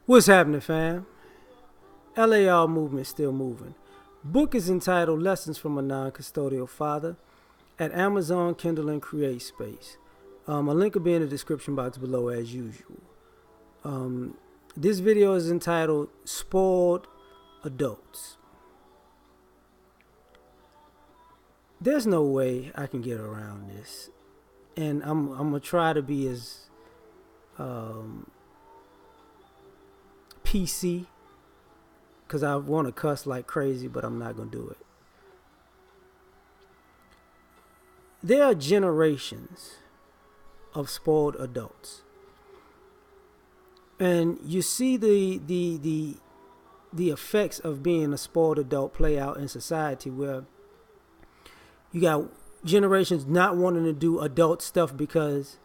What's happening, fam? L.A.R movement still moving. Book is entitled Lessons from a Non-Custodial Father at Amazon, Kindle, and Create Space. A link will be in the description box below as usual. This video is entitled Spoiled Adults. There's no way I can get around this. And I'm going to try to be as PC because I want to cuss like crazy, but I'm not going to do it. There are generations of spoiled adults. And you see the effects of being a spoiled adult play out in society, where you got generations not wanting to do adult stuff because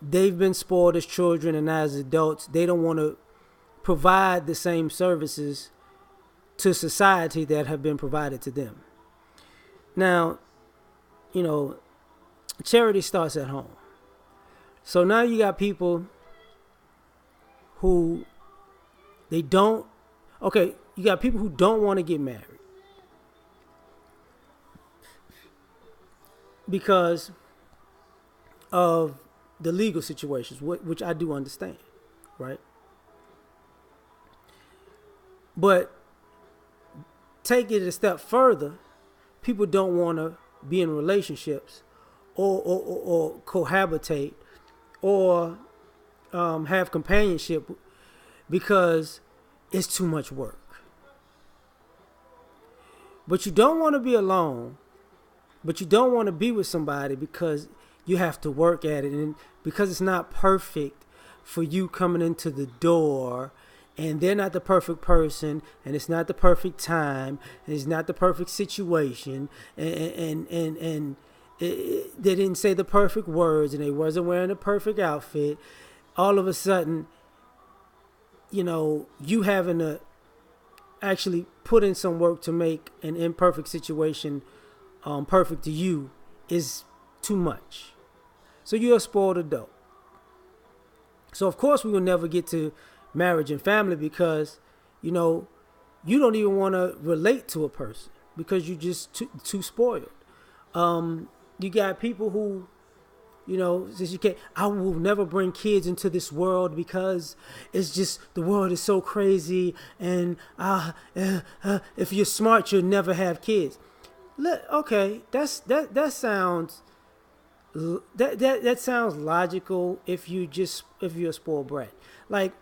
they've been spoiled as children, and as adults they don't want to provide the same services to society that have been provided to them. Now, charity starts at home. So now you got people who you got people who don't want to get married because of the legal situations, which I do understand, right? But take it a step further, people don't want to be in relationships or cohabitate or have companionship because it's too much work. But you don't want to be alone, but you don't want to be with somebody because you have to work at it, and because it's not perfect for you coming into the door, and they're not the perfect person, and it's not the perfect time, and it's not the perfect situation, and they didn't say the perfect words, and they wasn't wearing the perfect outfit. All of a sudden, you having to actually put in some work to make an imperfect situation perfect to you is too much. So you're a spoiled adult. So of course we will never get to marriage and family because, you don't even want to relate to a person because you're just too spoiled. You got people who, says I will never bring kids into this world because it's just, the world is so crazy, and if you're smart, you'll never have kids. Okay, that sounds logical if you're a spoiled brat. Like,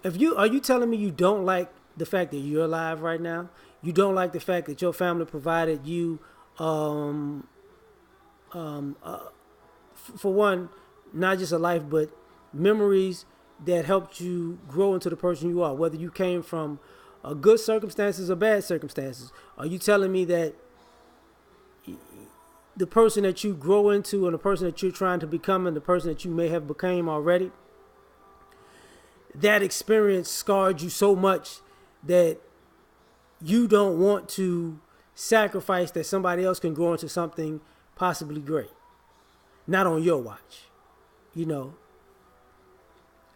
are you telling me you don't like the fact that you're alive right now? You don't like the fact that your family provided you, for one, not just a life, but memories that helped you grow into the person you are, whether you came from good circumstances or bad circumstances? Are you telling me that the person that you grow into and the person that you're trying to become and the person that you may have become already, that experience scarred you so much that you don't want to sacrifice that somebody else can grow into something possibly great? Not on your watch,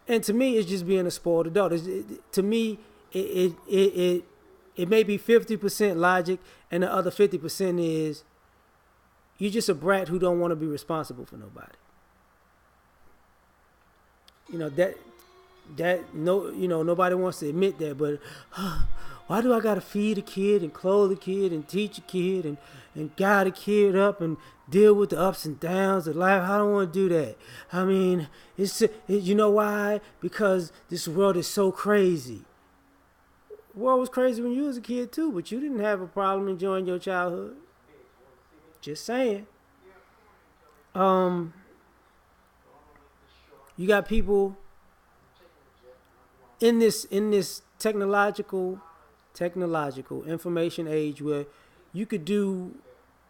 And to me, it's just being a spoiled adult. To me, it may be 50% logic, and the other 50% is you're just a brat who don't want to be responsible for nobody. Nobody wants to admit that, but why do I gotta feed a kid and clothe a kid and teach a kid and guide a kid up and deal with the ups and downs of life? I don't want to do that. I mean, you know why? Because this world is so crazy. The world was crazy when you was a kid too, but you didn't have a problem enjoying your childhood. Just saying. You got people in this technological information age where you could do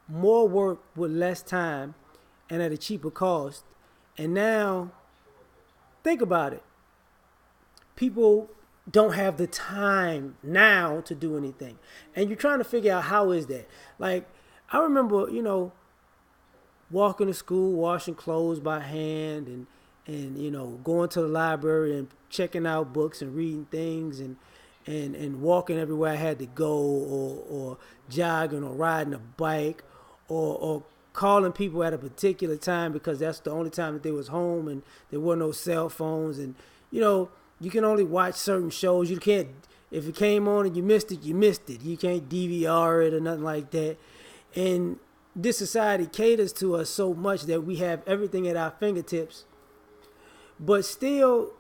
more work with less time and at a cheaper cost. And now, think about it. People don't have the time now to do anything. And you're trying to figure out, how is that? Like, I remember, walking to school, washing clothes by hand, and going to the library and checking out books and reading things and walking everywhere I had to go, or jogging or riding a bike, or calling people at a particular time because that's the only time that they was home and there were no cell phones. And you can only watch certain shows. You can't, if it came on and you missed it, you missed it. You can't DVR it or nothing like that. And this society caters to us so much that we have everything at our fingertips, but still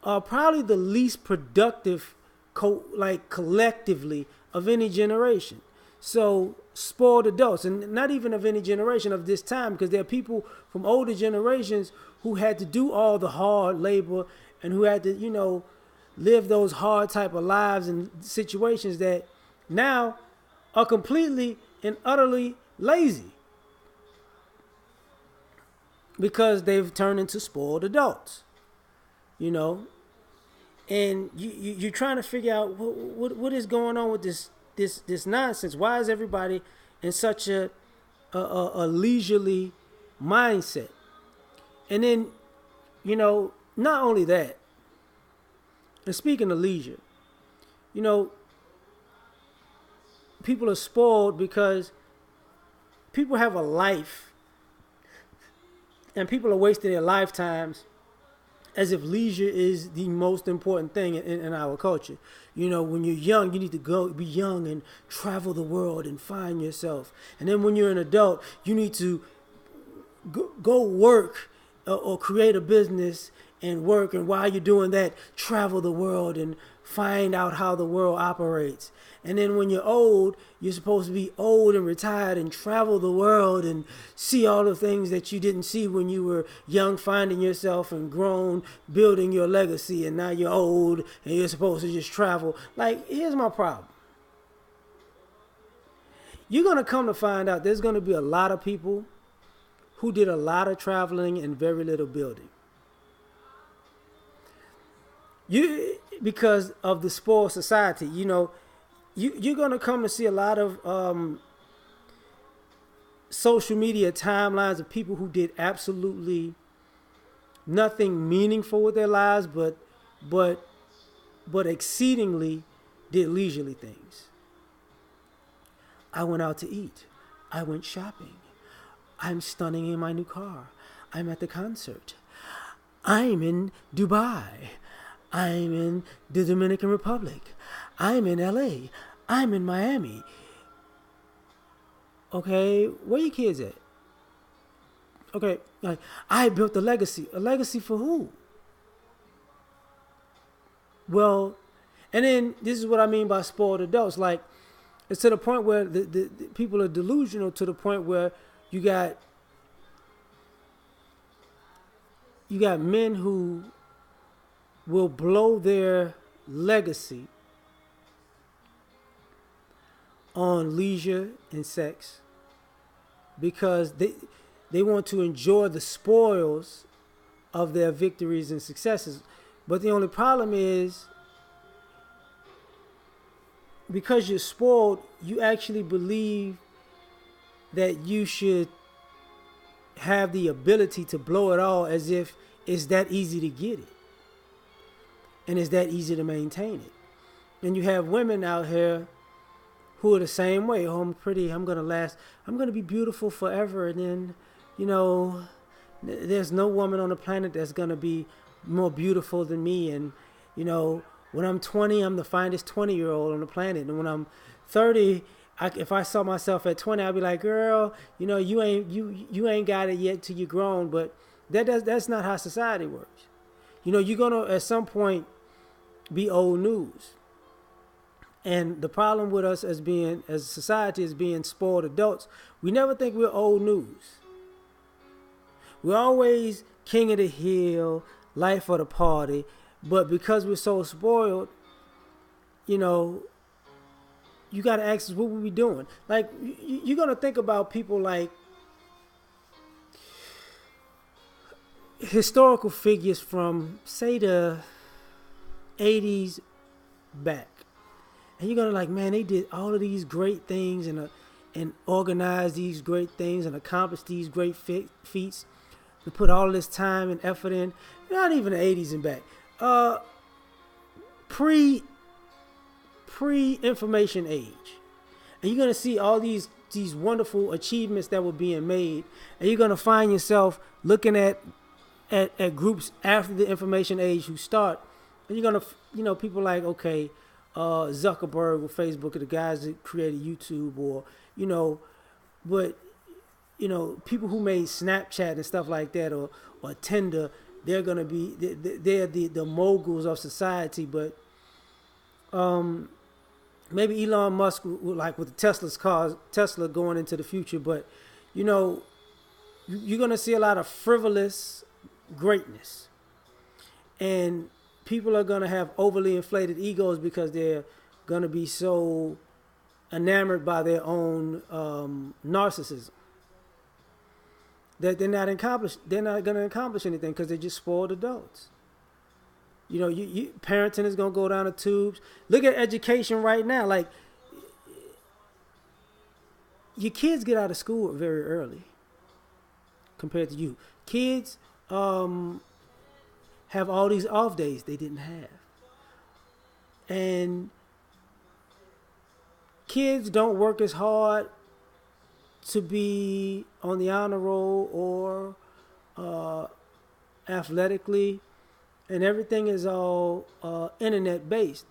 are probably the least productive, collectively, of any generation. So spoiled adults, and not even of any generation of this time, because there are people from older generations who had to do all the hard labor and who had to, live those hard type of lives and situations that now are completely and utterly lazy because they've turned into spoiled adults, and you're trying to figure out what is going on with this nonsense. Why is everybody in such a leisurely mindset? And then, not only that, and speaking of leisure, people are spoiled because people have a life and people are wasting their lifetimes as if leisure is the most important thing in our culture. When you're young, you need to be young and travel the world and find yourself. And then when you're an adult, you need to go work or create a business and work. And while you're doing that, travel the world and find out how the world operates. And then when you're old, you're supposed to be old and retired and travel the world and see all the things that you didn't see when you were young, finding yourself, and grown, building your legacy. And now you're old and you're supposed to just travel. Here's my problem. You're going to come to find out there's going to be a lot of people who did a lot of traveling and very little building. Because of the spoiled society, you're going to come to see a lot of social media timelines of people who did absolutely nothing meaningful with their lives, but exceedingly did leisurely things. I went out to eat. I went shopping. I'm stunning in my new car. I'm at the concert. I'm in Dubai. I'm in the Dominican Republic. I'm in L.A. I'm in Miami. Okay, where your kids at? Okay, I built a legacy. A legacy for who? Well, and then this is what I mean by spoiled adults. It's to the point where the people are delusional, to the point where you got men who will blow their legacy on leisure and sex because they want to enjoy the spoils of their victories and successes. But the only problem is, because you're spoiled, you actually believe that you should have the ability to blow it all, as if it's that easy to get it and it's that easy to maintain it. And you have women out here who are the same way. Oh, I'm pretty, I'm going to last, I'm going to be beautiful forever. And then, there's no woman on the planet that's going to be more beautiful than me. And, when I'm 20, I'm the finest 20-year-old on the planet. And when I'm 30, if I saw myself at 20, I'd be like, girl, you ain't got it yet till you're grown. But that's not how society works. You're going to, at some point, be old news. And the problem with us as a society, as being spoiled adults, we never think we're old news. We're always king of the hill, life of the party. But because we're so spoiled, you got to ask us what we doing. You're going to think about people like historical figures from, say, the 80s back. And you're going to man, they did all of these great things and organized these great things and accomplished these great feats. We put all this time and effort in, not even the 80s and back. Uh, pre information age, and you're gonna see all these wonderful achievements that were being made, and you're gonna find yourself looking at groups after the information age who start, and you're gonna people like okay, Zuckerberg with Facebook, or the guys that created YouTube, or but people who made Snapchat and stuff like that, or Tinder, they're gonna be they're the moguls of society, but maybe Elon Musk, like with the Tesla going into the future, but you're gonna see a lot of frivolous greatness, and people are gonna have overly inflated egos because they're gonna be so enamored by their own narcissism that they're not gonna accomplish anything because they're just spoiled adults. Parenting is gonna go down the tubes. Look at education right now. Like, your kids get out of school very early compared to you. Kids have all these off days they didn't have, and kids don't work as hard to be on the honor roll or athletically, and everything is all internet based,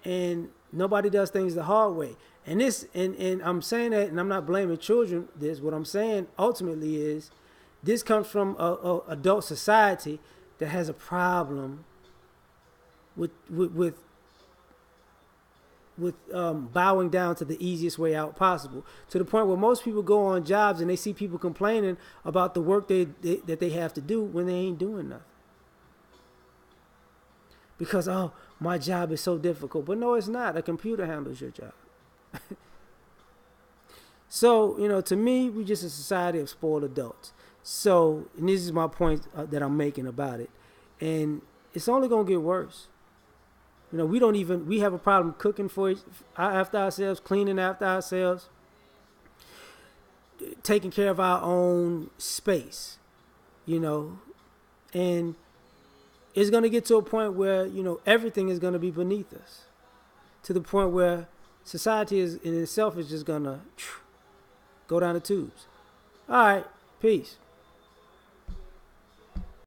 and nobody does things the hard way. And I'm saying that, and I'm not blaming children. What I'm saying ultimately is this comes from a adult society that has a problem with bowing down to the easiest way out possible, to the point where most people go on jobs and they see people complaining about the work that they have to do when they ain't doing nothing. Because, my job is so difficult. But no, it's not. A computer handles your job. So, to me, we're just a society of spoiled adults. So, and this is my point that I'm making about it. And it's only going to get worse. We have a problem cooking after ourselves, cleaning after ourselves, taking care of our own space, and it's going to get to a point where, everything is going to be beneath us, to the point where society in itself is just going to go down the tubes. All right, peace.